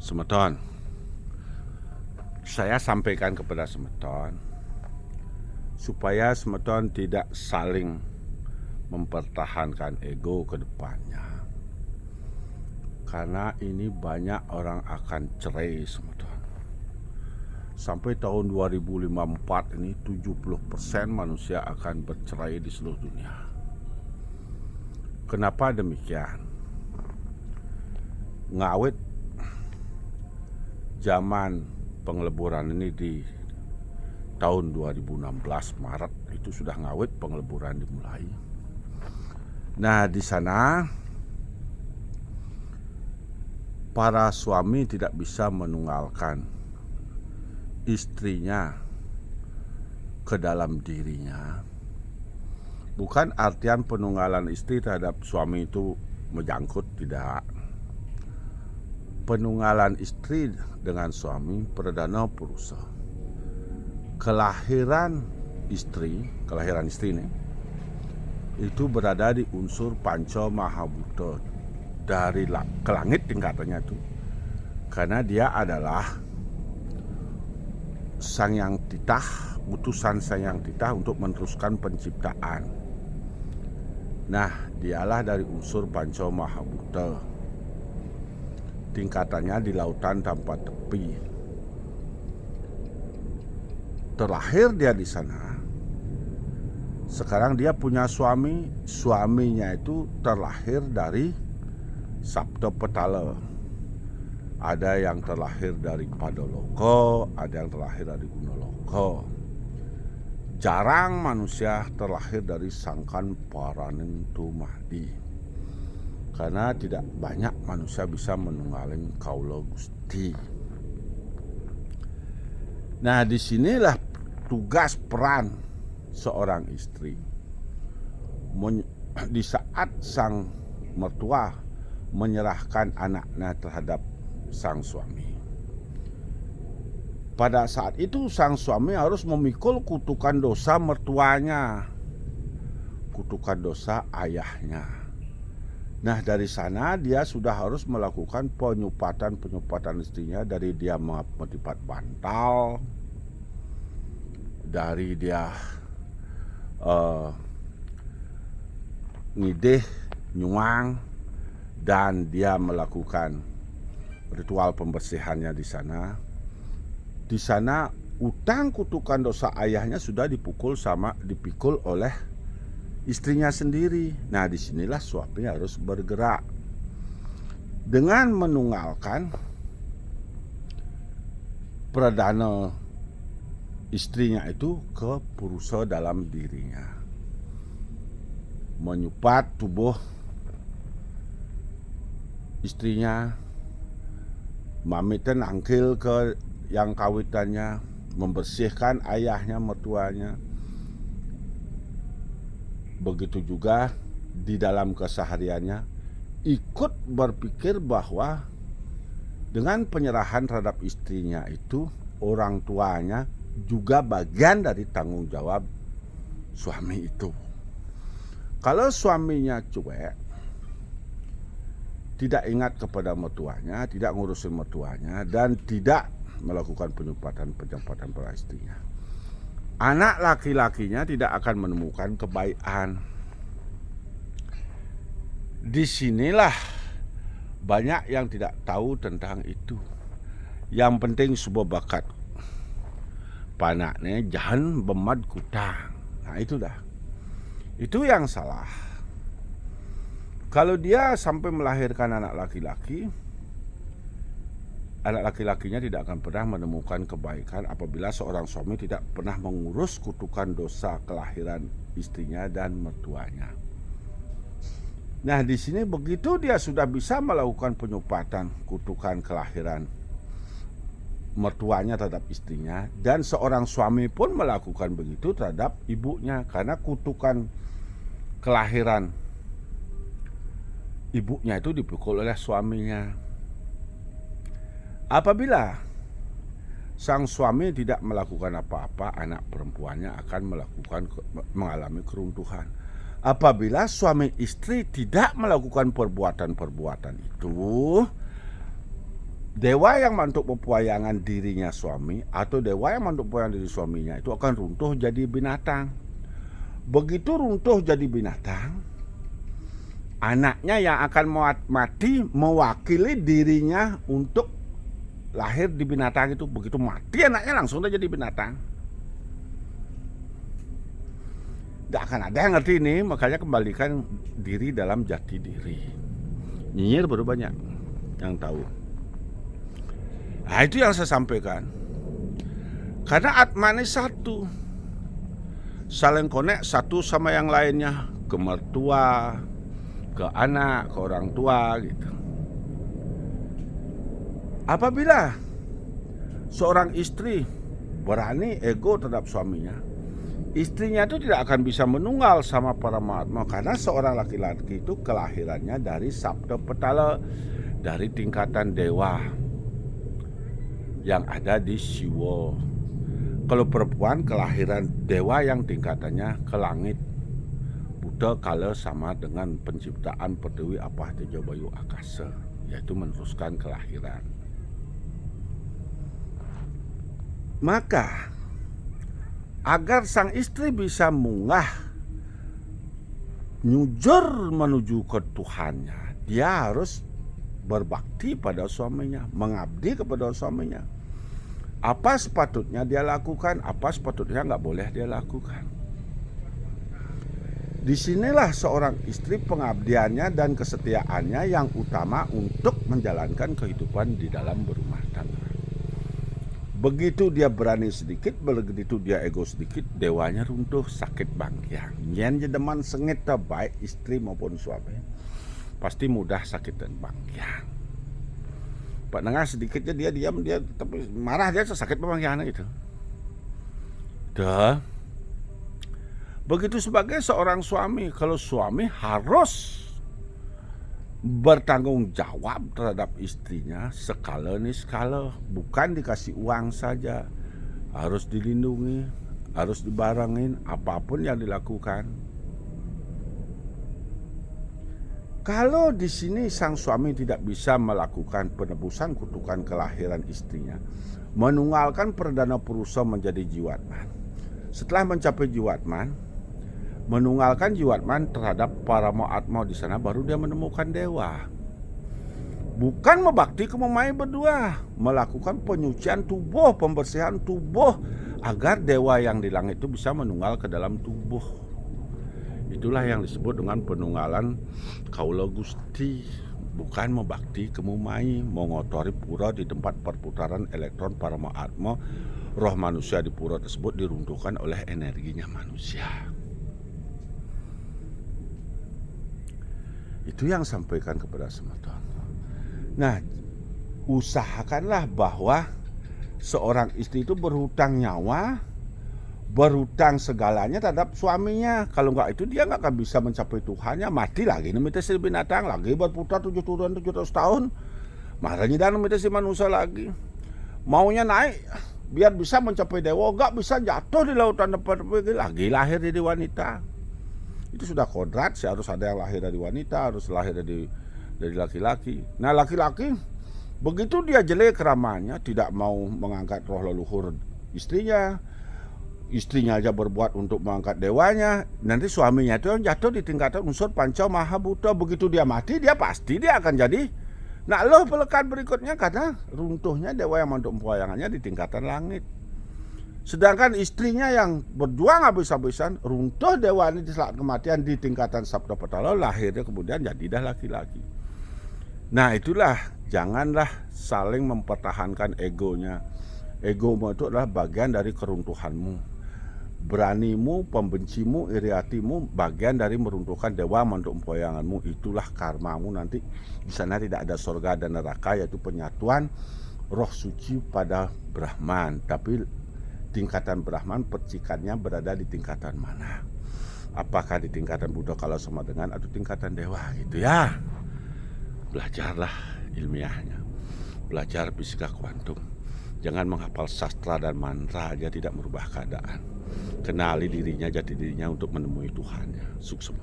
Semeton, saya sampaikan kepada Semeton supaya Semeton tidak saling mempertahankan ego ke depannya. Karena ini banyak orang akan cerai, Semeton. Sampai tahun 2054 ini 70% manusia akan bercerai di seluruh dunia. Kenapa demikian? Ngawit zaman pengeleburan ini di tahun 2016 Maret itu sudah ngawit pengeleburan dimulai. Nah, di sana para suami tidak bisa menunggalkan istrinya ke dalam dirinya. Bukan artian penunggalan istri terhadap suami itu menjangkut, tidak. Penunggalan istri dengan suami perdana purusa. Kelahiran istri ini itu berada di unsur Panca Mahabhuta dari ke langit tingkatannya itu, karena dia adalah Sang Hyang Titah, utusan Sang Hyang Titah untuk meneruskan penciptaan. Nah, dialah dari unsur Panca Mahabhuta, tingkatannya di lautan tanpa tepi. Terlahir dia di sana. Sekarang dia punya suami. Suaminya itu terlahir dari Sapta Petala. Ada yang terlahir dari Padaloka, ada yang terlahir dari Gunaloka. Jarang manusia terlahir dari Sangkan Paraning Tumadi. Karena tidak banyak manusia bisa menunggalin kaula Gusti. Nah, disinilah tugas peran seorang istri. Di saat sang mertua menyerahkan anaknya terhadap sang suami, pada saat itu sang suami harus memikul kutukan dosa mertuanya, kutukan dosa ayahnya. Nah, dari sana dia sudah harus melakukan penyupatan istrinya, dari dia metipat bantal, dari dia ngidih, nyuang, dan dia melakukan ritual pembersihannya di sana. Di sana utang kutukan dosa ayahnya sudah dipikul oleh istrinya sendiri. Nah, disinilah suami harus bergerak dengan menunggalkan perdana istrinya itu ke purusa dalam dirinya, menyupat tubuh istrinya, mamitan angkil ke yang kawitannya, membersihkan ayahnya, mertuanya. Begitu juga di dalam kesehariannya ikut berpikir bahwa dengan penyerahan terhadap istrinya itu, orang tuanya juga bagian dari tanggung jawab suami itu. Kalau suaminya cuek, tidak ingat kepada mertuanya, tidak ngurusin mertuanya, dan tidak melakukan penyempatan pada istrinya, anak laki-lakinya tidak akan menemukan kebaikan. Disinilah banyak yang tidak tahu tentang itu. Yang penting sebuah bakat. Panaknya jangan bemad kutang. Nah, itu dah. Itu yang salah. Kalau dia sampai melahirkan anak laki-laki, anak laki-lakinya tidak akan pernah menemukan kebaikan apabila seorang suami tidak pernah mengurus kutukan dosa kelahiran istrinya dan mertuanya. Nah, di sini begitu dia sudah bisa melakukan penyupatan kutukan kelahiran mertuanya terhadap istrinya, dan seorang suami pun melakukan begitu terhadap ibunya, karena kutukan kelahiran ibunya itu dipukul oleh suaminya. Apabila sang suami tidak melakukan apa-apa, anak perempuannya akan mengalami keruntuhan. Apabila suami istri tidak melakukan perbuatan-perbuatan itu, dewa yang mantuk pepuayangan dirinya suami atau dewa yang mantuk pepuayangan diri suaminya itu akan runtuh jadi binatang. Begitu runtuh jadi binatang, anaknya yang akan mati mewakili dirinya untuk lahir di binatang itu. Begitu mati anaknya langsung udah jadi binatang. Tidak akan ada yang ngerti ini, makanya kembalikan diri dalam jati diri. Nyinyir baru banyak yang tahu. Nah, itu yang saya sampaikan. Karena Atma ini satu, saling connect satu sama yang lainnya, ke mertua, ke anak, ke orang tua gitu. Apabila seorang istri berani ego terhadap suaminya, istrinya itu tidak akan bisa menunggal sama para Mahatma, karena seorang laki-laki itu kelahirannya dari Sabda Petala, dari tingkatan dewa yang ada di Siwa. Kalau perempuan kelahiran dewa yang tingkatannya ke langit. Buddha kala sama dengan penciptaan Pertiwi Apah Tejo Bayu Akasa, yaitu meneruskan kelahiran. Maka agar sang istri bisa munggah nyujur menuju ke Tuhannya, dia harus berbakti pada suaminya, mengabdi kepada suaminya. Apa sepatutnya dia lakukan, apa sepatutnya nggak boleh dia lakukan. Disinilah seorang istri pengabdiannya dan kesetiaannya yang utama untuk menjalankan kehidupan di dalam berumah tangga. Begitu dia berani sedikit, begitu dia ego sedikit, dewanya runtuh, sakit bangkiang. Nyen jedeman sengit baik istri maupun suami, pasti mudah sakit dan bangkiang. Pak Nengah sedikitnya dia diam, dia tapi marah, dia sakit bangkiang itu. Dah. Begitu sebagai seorang suami, kalau suami harus bertanggung jawab terhadap istrinya skala nih skala, bukan dikasih uang saja, harus dilindungi, harus dibarengin apapun yang dilakukan. Kalau di sini sang suami tidak bisa melakukan penebusan kutukan kelahiran istrinya, menunggalkan perdana purusa menjadi jiwatman. Setelah mencapai jiwatman, menunggalkan jiwatman terhadap para Mahatma di sana, baru dia menemukan dewa. Bukan membakti ke memai berdua, melakukan penyucian tubuh, pembersihan tubuh agar dewa yang di langit itu bisa menunggal ke dalam tubuh. Itulah yang disebut dengan penunggalan Kaula Gusti, bukan membakti ke memai, mengotori pura di tempat perputaran elektron para Mahatma. Roh manusia di pura tersebut diruntuhkan oleh energinya manusia. Itu yang sampaikan kepada semeton. Nah, usahakanlah bahwa seorang istri itu berhutang nyawa, berhutang segalanya terhadap suaminya. Kalau enggak itu dia enggak akan bisa mencapai Tuhannya. Mati lagi nemitasi binatang, lagi berputar 700 tahun. Marahnya dan nemitasi manusia lagi. Maunya naik biar bisa mencapai dewa, enggak bisa jatuh di lautan depan lagi lahir jadi wanita. Itu sudah kodrat, harus ada yang lahir dari wanita, harus lahir dari laki-laki. Nah, laki-laki begitu dia jelek keramanya, tidak mau mengangkat roh leluhur istrinya, istrinya aja berbuat untuk mengangkat dewanya, nanti suaminya itu yang jatuh di tingkatan unsur panca maha buta. Begitu dia mati, dia pasti dia akan jadi loh pelekat berikutnya, karena runtuhnya dewa yang mantuk pewayangannya di tingkatan langit. Sedangkan istrinya yang berjuang habis-habisan, runtuh dewa ini di saat kematian di tingkatan Sabda Petala, lahirnya kemudian jadilah laki-laki. Nah, itulah, janganlah saling mempertahankan egonya. Egomu itu adalah bagian dari keruntuhanmu. Beranimu, pembencimu, iri hatimu, bagian dari meruntuhkan dewa mantuk empoyanganmu. Itulah karmamu nanti. Di sana tidak ada surga dan neraka, yaitu penyatuan roh suci pada Brahman. Tapi tingkatan Brahman percikannya berada di tingkatan mana? Apakah di tingkatan Buddha kalau sama dengan atau tingkatan dewa gitu ya? Belajarlah ilmiahnya. Belajar fisika kuantum. Jangan menghafal sastra dan mantra aja tidak merubah keadaan. Kenali dirinya, jati dirinya untuk menemui Tuhannya. Sukses.